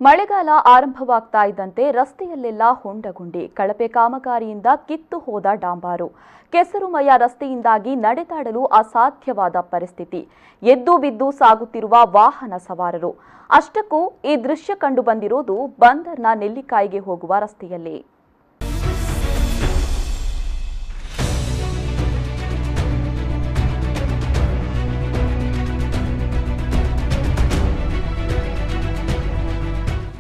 ಮಳೆಗಾಲ ಆರಂಭವಾಗ್ತಾ ಇದ್ದಂತೆ ರಸ್ತೆಯಲ್ಲೆಲ್ಲ ಹೊಂಡಗುಂಡಿ, ಕಳಪೆ ಕಾಮಗಾರಿಯಿಂದ ಕಿತ್ತು ಹೋದ ಡಾಂಬಾರು, ಕೆಸರುಮಯ ರಸ್ತೆಯಿಂದಾಗಿ ನಡೆದಾಡಲು ಅಸಾಧ್ಯವಾದ ಪರಿಸ್ಥಿತಿ, ಎದ್ದು ಬಿದ್ದು ಸಾಗುತ್ತಿರುವ ವಾಹನ ಸವಾರರು. ಅಷ್ಟಕ್ಕೂ ಈ ದೃಶ್ಯ ಕಂಡು ಬಂದಿರೋದು ಬಂದರ್ನ ನೆಲ್ಲಿಕಾಯಿಗೆ ಹೋಗುವ ರಸ್ತೆಯಲ್ಲಿ.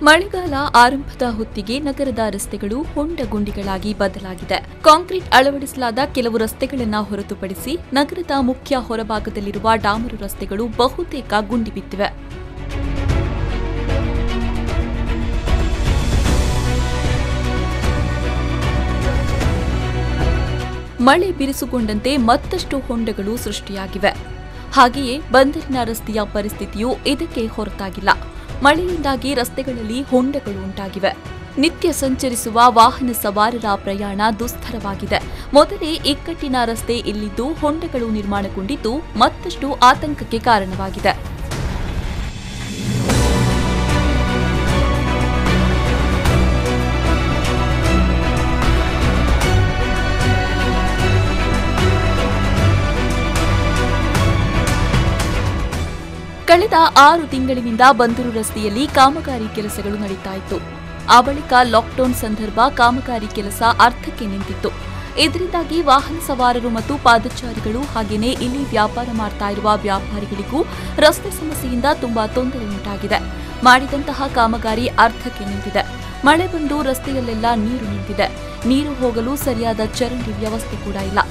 ಮಳೆಗಾಲ ಆರಂಭದ ಹೊತ್ತಿಗೆ ನಗರದ ರಸ್ತೆಗಳು ಹೊಂಡಗುಂಡಿಗಳಾಗಿ ಬದಲಾಗಿದೆ. ಕಾಂಕ್ರೀಟ್ ಅಳವಡಿಸಲಾದ ಕೆಲವು ರಸ್ತೆಗಳನ್ನು ಹೊರತುಪಡಿಸಿ ನಗರದ ಮುಖ್ಯ ಹೊರಭಾಗದಲ್ಲಿರುವ ಡಾಮರು ರಸ್ತೆಗಳು ಬಹುತೇಕ ಗುಂಡಿ ಬಿದ್ದಿವೆ. ಮಳೆ ಬಿರುಸುಗೊಂಡಂತೆ ಮತ್ತಷ್ಟು ಹೊಂಡಗಳು ಸೃಷ್ಟಿಯಾಗಿವೆ. ಹಾಗೆಯೇ ಬಂದರಿನ ರಸ್ತೆಯ ಪರಿಸ್ಥಿತಿಯೂ ಇದಕ್ಕೆ ಹೊರತಾಗಿಲ್ಲ. ಮಳೆಯಿಂದಾಗಿ ರಸ್ತೆಗಳಲ್ಲಿ ಹೊಂಡಗಳು ಉಂಟಾಗಿವೆ. ನಿತ್ಯ ಸಂಚರಿಸುವ ವಾಹನ ಸವಾರರ ಪ್ರಯಾಣ ದುಸ್ತರವಾಗಿದೆ. ಮೊದಲೇ ಇಕ್ಕಟ್ಟಿನ ರಸ್ತೆ ಇಲ್ಲಿದ್ದು ಹೊಂಡಗಳು ನಿರ್ಮಾಣಗೊಂಡಿದ್ದು ಮತ್ತಷ್ಟು ಆತಂಕಕ್ಕೆ ಕಾರಣವಾಗಿದೆ. ಕಳೆದ 6 ತಿಂಗಳಿನಿಂದ ಬಂದರು ರಸ್ತೆಯಲ್ಲಿ ಕಾಮಗಾರಿ ಕೆಲಸಗಳು ನಡೀತಾ ಇತ್ತು. ಆ ಬಳಿಕ ಲಾಕ್ಡೌನ್ ಸಂದರ್ಭ ಕಾಮಗಾರಿ ಕೆಲಸ ಅರ್ಧಕ್ಕೆ ನಿಂತಿತ್ತು. ಇದರಿಂದಾಗಿ ವಾಹನ ಸವಾರರು ಮತ್ತು ಪಾದಚಾರಿಗಳು ಹಾಗೆಯೇ ಇಲ್ಲಿ ವ್ಯಾಪಾರ ಮಾಡ್ತಾ ಇರುವ ವ್ಯಾಪಾರಿಗಳಿಗೂ ರಸ್ತೆ ಸಮಸ್ಯೆಯಿಂದ ತುಂಬಾ ತೊಂದರೆ ಉಂಟಾಗಿದೆ. ಮಾಡಿದಂತಹ ಕಾಮಗಾರಿ ಅರ್ಧಕ್ಕೆ ನಿಂತಿದೆ. ಮಳೆ ಬಂದು ರಸ್ತೆಯಲ್ಲೆಲ್ಲ ನೀರು ನಿಂತಿದೆ. ನೀರು ಹೋಗಲು ಸರಿಯಾದ ಚರಂಡಿ ವ್ಯವಸ್ಥೆ ಕೂಡ ಇಲ್ಲ.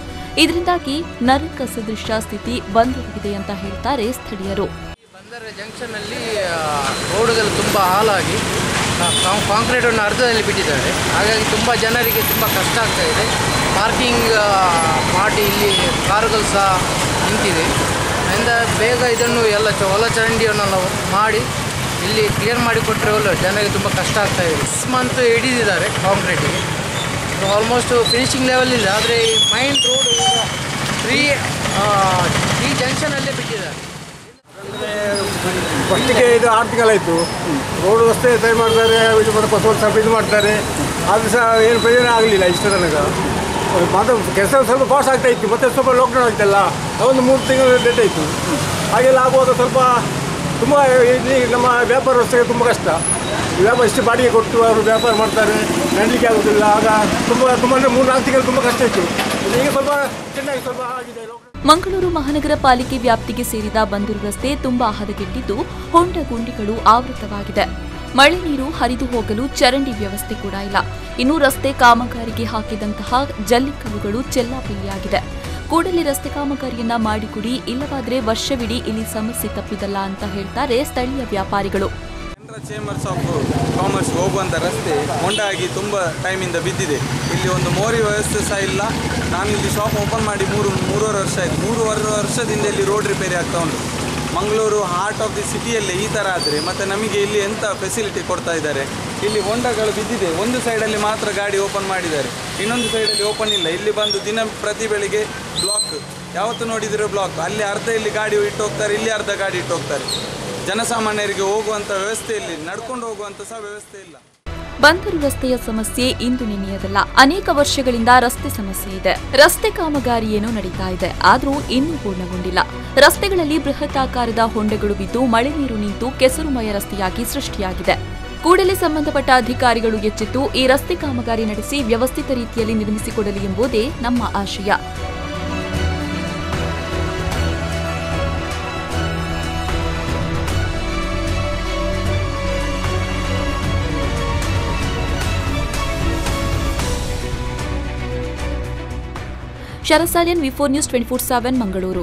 ಇದರಿಂದಾಗಿ ನರಕ ಸದೃಶ ಸ್ಥಿತಿ ಬಂದೊದಗಿದೆ ಅಂತ ಹೇಳ್ತಾರೆ ಸ್ಥಳೀಯರು. ಬಂದರ ಜಂಕ್ಷನ್ ಅಲ್ಲಿ ರೋಡ್ಗಳು ತುಂಬ ಹಾಳಾಗಿ ಕಾಂಕ್ರೀಟನ್ನು ಅರ್ಧದಲ್ಲಿ ಬಿಟ್ಟಿದ್ದಾರೆ. ಹಾಗಾಗಿ ತುಂಬ ಜನರಿಗೆ ತುಂಬ ಕಷ್ಟ ಆಗ್ತಾ ಇದೆ. ಪಾರ್ಕಿಂಗ್ ಮಾಡಿ ಇಲ್ಲಿ ಕಾರುಗಳು ಸಹ ನಿಂತಿದೆ. ಅದರಿಂದ ಬೇಗ ಇದನ್ನು ಎಲ್ಲ ಒಳಚರಂಡಿಯನ್ನು ಮಾಡಿ ಇಲ್ಲಿ ಕ್ಲಿಯರ್ ಮಾಡಿಕೊಟ್ರೆ ಒಳ್ಳೆ. ಜನರಿಗೆ ತುಂಬ ಕಷ್ಟ ಆಗ್ತಾ ಇದೆ. 6 ಮಂತ್ ಹಿಡಿದಿದ್ದಾರೆ ಕಾಂಕ್ರೀಟಿಗೆ. ಆಲ್ಮೋಸ್ಟ್ ಫಿನಿಶಿಂಗ್ ಲೆವೆಲ್ ಇಲ್ಲ. ಆದರೆ ಮೈನ್ ರೋಡ್ ಈ ಜಂಕ್ಷನಲ್ಲೇ ಬಿಟ್ಟಿದ್ದಾರೆ. ಫಸ್ಟಿಗೆ ಇದು 6 ತಿಂಗಳಾಯಿತು. ರೋಡ್ ರಸ್ತೆ ತಯಾರು ಮಾಡ್ತಾರೆ, ಇದು ಸ್ವಲ್ಪ ಇದು ಮಾಡ್ತಾರೆ. ಆದರೂ ಸಹ ಏನು ಪ್ರಯೋಜನ ಆಗಲಿಲ್ಲ ಇಷ್ಟ ತನಕ. ಮಾತ್ರ ಕೆಲಸ ಸ್ವಲ್ಪ ಪಾಸ್ ಆಗ್ತಾ ಇತ್ತು. ಮತ್ತೆ ಸ್ವಲ್ಪ ಲಾಕ್ಡೌನ್ ಆಗ್ತಲ್ಲ, ಒಂದು 3 ತಿಂಗಳು ಲೇಟ್ ಆಯಿತು. ಹಾಗೆಲ್ಲ ಆಗುವಾಗ ಸ್ವಲ್ಪ ತುಂಬ ಇಲ್ಲಿ ನಮ್ಮ ವ್ಯಾಪಾರ ವ್ಯವಸ್ಥೆಗೆ ತುಂಬ ಕಷ್ಟ. ವ್ಯಾಪಾರ ಇಷ್ಟು ಬಾಡಿಗೆ ಕೊಟ್ಟು ಅವರು ವ್ಯಾಪಾರ ಮಾಡ್ತಾರೆ, ನಡಲಿಕ್ಕೆ ಆಗೋದಿಲ್ಲ. ಆಗ ತುಂಬ 3-4 ತಿಂಗಳು ತುಂಬ ಕಷ್ಟ ಇತ್ತು. ಈಗ ಸ್ವಲ್ಪ ಚೆನ್ನಾಗಿ ಸ್ವಲ್ಪ ಆಗಿದೆ. ಮಂಗಳೂರು ಮಹಾನಗರ ಪಾಲಿಕೆ ವ್ಯಾಪ್ತಿಗೆ ಸೇರಿದ ಬಂದರು ರಸ್ತೆ ತುಂಬಾ ಹದಗೆಟ್ಟಿದ್ದು ಹೊಂಡ ಗುಂಡಿಗಳು ಆವೃತವಾಗಿದೆ. ಮಳೆ ನೀರು ಹರಿದು ಹೋಗಲು ಚರಂಡಿ ವ್ಯವಸ್ಥೆ ಕೂಡ ಇಲ್ಲ. ಇನ್ನು ರಸ್ತೆ ಕಾಮಗಾರಿಗೆ ಹಾಕಿದಂತಹ ಜಲ್ಲಿಕಲ್ಲುಗಳು ಚೆಲ್ಲಾಪಿಲ್ಲಿಯಾಗಿದೆ. ಕೂಡಲೇ ರಸ್ತೆ ಕಾಮಗಾರಿಯನ್ನ ಮಾಡಿಕೊಡಿ, ಇಲ್ಲವಾದರೆ ವರ್ಷವಿಡೀ ಇಲ್ಲಿ ಸಮಸ್ಯೆ ತಪ್ಪಿದಲ್ಲ ಅಂತ ಹೇಳ್ತಾರೆ ಸ್ಥಳೀಯ ವ್ಯಾಪಾರಿಗಳು. ಚೇಂಬರ್ಸ್ ಆಫ್ ಕಾಮರ್ಸ್ ಹೋಗುವಂಥ ರಸ್ತೆ ಹೊಂಡಾಗಿ ತುಂಬ ಟೈಮಿಂದ ಬಿದ್ದಿದೆ. ಇಲ್ಲಿ ಒಂದು ಮೋರಿ ವ್ಯವಸ್ಥೆ ಸಹ ಇಲ್ಲ. ನಾನು ಇಲ್ಲಿ ಶಾಪ್ ಓಪನ್ ಮಾಡಿ ಮೂರುವರೆ ವರ್ಷ ಆಯಿತು. 3 ವರ್ಷದಿಂದ ಇಲ್ಲಿ ರೋಡ್ ರಿಪೇರಿ ಆಗ್ತಾ ಉಂಟು. ಮಂಗಳೂರು ಹಾರ್ಟ್ ಆಫ್ ದಿ ಸಿಟಿಯಲ್ಲಿ ಈ ಥರ ಆದರೆ ಮತ್ತು ನಮಗೆ ಇಲ್ಲಿ ಎಂಥ ಫೆಸಿಲಿಟಿ ಕೊಡ್ತಾ ಇದ್ದಾರೆ. ಇಲ್ಲಿ ಹೊಂಡಗಳು ಬಿದ್ದಿದೆ. ಒಂದು ಸೈಡಲ್ಲಿ ಮಾತ್ರ ಗಾಡಿ ಓಪನ್ ಮಾಡಿದ್ದಾರೆ, ಇನ್ನೊಂದು ಸೈಡಲ್ಲಿ ಓಪನ್ ಇಲ್ಲ. ಇಲ್ಲಿ ಬಂದು ಪ್ರತಿ ಬೆಳಿಗ್ಗೆ ಬ್ಲಾಕ್, ಯಾವತ್ತು ನೋಡಿದರೆ ಬ್ಲಾಕ್. ಅಲ್ಲಿ ಅರ್ಧ ಇಲ್ಲಿ ಗಾಡಿ ಇಟ್ಟು ಹೋಗ್ತಾರೆ, ಇಲ್ಲಿ ಅರ್ಧ ಗಾಡಿ ಇಟ್ಟು ಹೋಗ್ತಾರೆ. ಜನಸಾಮಾನ್ಯರಿಗೆ ಹೋಗುವಂಥ ವ್ಯವಸ್ಥೆಯಲ್ಲಿ ನಡ್ಕೊಂಡು ಹೋಗುವಂಥ ಸಹ ವ್ಯವಸ್ಥೆ ಇಲ್ಲ. ಬಂದರು ರಸ್ತೆಯ ಸಮಸ್ಯೆ ಇಂದು ನಿನ್ನೆಯದಲ್ಲ. ಅನೇಕ ವರ್ಷಗಳಿಂದ ರಸ್ತೆ ಸಮಸ್ಯೆ ಇದೆ. ರಸ್ತೆ ಕಾಮಗಾರಿ ಏನೋ ನಡೀತಾ ಇದೆ, ಆದರೂ ಇನ್ನೂ ಪೂರ್ಣಗೊಂಡಿಲ್ಲ. ರಸ್ತೆಗಳಲ್ಲಿ ಬೃಹತ್ ಆಕಾರದ ಹೊಂಡಗಳು ಬಿದ್ದು ಮಳೆ ನೀರು ನಿಂತು ಕೆಸರುಮಯ ರಸ್ತೆಯಾಗಿ ಸೃಷ್ಟಿಯಾಗಿದೆ. ಕೂಡಲೇ ಸಂಬಂಧಪಟ್ಟ ಅಧಿಕಾರಿಗಳು ಎಚ್ಚೆತ್ತು ಈ ರಸ್ತೆ ಕಾಮಗಾರಿ ನಡೆಸಿ ವ್ಯವಸ್ಥಿತ ರೀತಿಯಲ್ಲಿ ನಿರ್ಮಿಸಿಕೊಡಲಿ ಎಂಬುದೇ ನಮ್ಮ ಆಶಯ. ಶರಸಾಲಿಯನ್, V4 News 24/7 ಮಂಗಳೂರು.